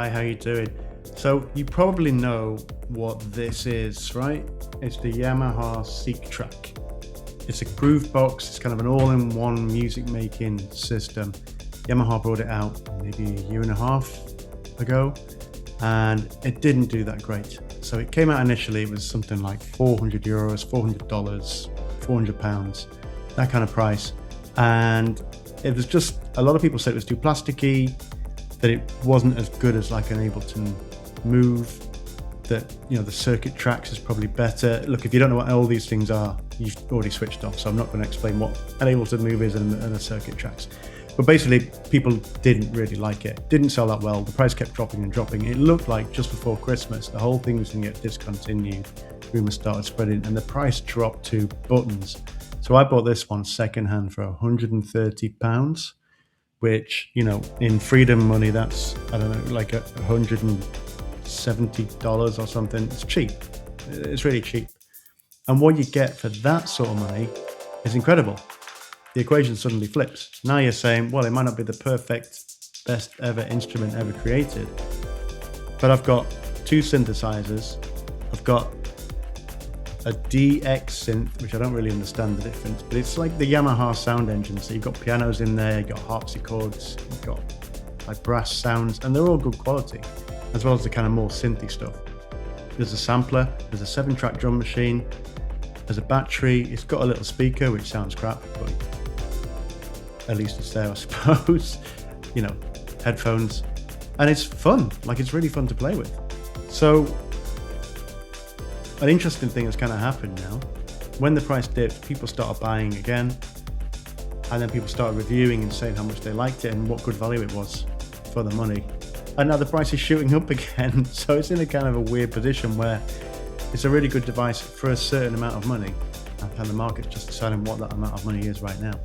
Hi, how you doing? So you probably know what this is, right? It's the Yamaha Seqtrak. It's a groove box. It's kind of an all-in-one music making system. Yamaha brought it out maybe a year and a half ago, and it didn't do that great. So it came out initially, it was something like €400, $400, £400, that kind of price. And it was just, a lot of people said it was too plasticky, that it wasn't as good as like an Ableton Move, that, you know, the Circuit Tracks is probably better. Look, if you don't know what all these things are, you've already switched off, so I'm not going to explain what an Ableton Move is and a Circuit Tracks. But basically, people didn't really like it. Didn't sell that well. The price kept dropping and dropping. It looked like just before Christmas, the whole thing was going to get discontinued. Rumors started spreading, and the price dropped to buttons. So I bought this one secondhand for £130, which, you know, in freedom money, that's, I don't know, like $170 or something. It's cheap. It's really cheap. And what you get for that sort of money is incredible. The equation suddenly flips. Now you're saying, well, it might not be the perfect, best ever instrument ever created, but I've got two synthesizers. I've got a DX synth, which I don't really understand the difference, but it's like the Yamaha sound engine. So you've got pianos in there, you've got harpsichords, you've got like brass sounds, and they're all good quality, as well as the kind of more synthy stuff. There's a sampler, there's a 7-track drum machine, there's a battery, it's got a little speaker, which sounds crap, but at least it's there, I suppose. You know, headphones, and it's fun. Like, it's really fun to play with. So an interesting thing has kind of happened now. When the price dipped, people started buying again, and then people started reviewing and saying how much they liked it and what good value it was for the money. And now the price is shooting up again. So it's in a kind of a weird position where it's a really good device for a certain amount of money, and the market's just deciding what that amount of money is right now.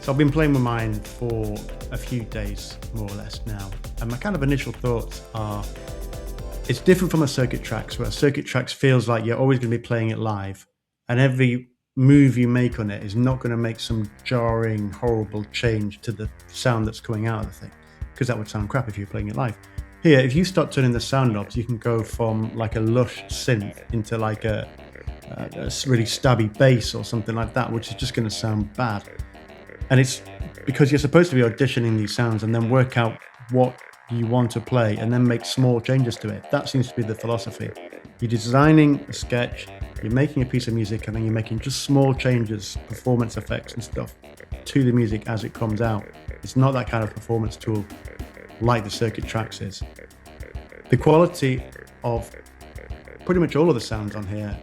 So I've been playing with mine for a few days, more or less now. And my kind of initial thoughts are, it's different from a Circuit Tracks, where a Circuit Tracks feels like you're always going to be playing it live. And every move you make on it is not going to make some jarring, horrible change to the sound that's coming out of the thing, because that would sound crap if you're playing it live. Here, if you start turning the sound knobs, you can go from like a lush synth into like a really stabby bass or something like that, which is just going to sound bad. And it's because you're supposed to be auditioning these sounds and then work out what you want to play and then make small changes to it. That seems to be the philosophy. You're designing a sketch, you're making a piece of music, and then you're making just small changes, performance effects and stuff to the music as it comes out. It's not that kind of performance tool like the Circuit Tracks is. The quality of pretty much all of the sounds on here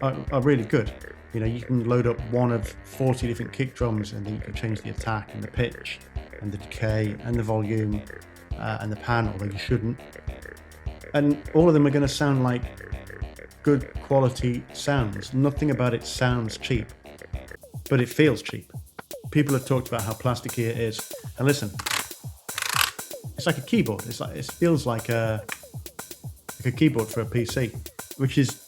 are really good. You know, you can load up one of 40 different kick drums, and then you can change the attack and the pitch and the decay and the volume and the pan, although you shouldn't. And all of them are going to sound like good quality sounds. Nothing about it sounds cheap, but it feels cheap. People have talked about how plasticky it is, and listen, it's like a keyboard. It's like, it feels like a keyboard for a PC, which is,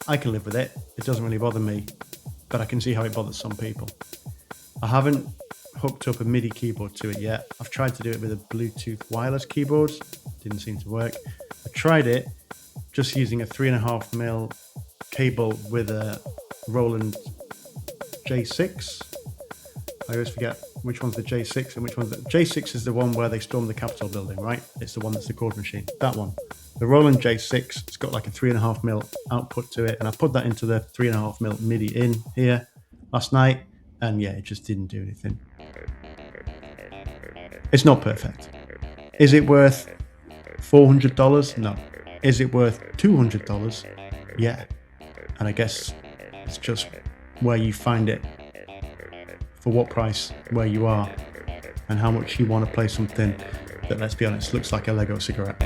I can live with it. It doesn't really bother me, but I can see how it bothers some people. I haven't hooked up a MIDI keyboard to it yet. I've tried to do it with a Bluetooth wireless keyboard. Didn't seem to work. I tried it just using a 3.5mm cable with a Roland J6. I always forget which one's the J6 and which one's the... J6 is the one where they stormed the Capitol building, right? It's the one that's the chord machine. That one. The Roland J6, it's got like a 3.5mm output to it, and I put that into the 3.5mm MIDI in here last night, and yeah, it just didn't do anything. It's not perfect. Is it worth $400? No. Is it worth $200? Yeah. And I guess it's just where you find it, for what price, where you are, and how much you want to play something that, let's be honest, looks like a Lego cigarette.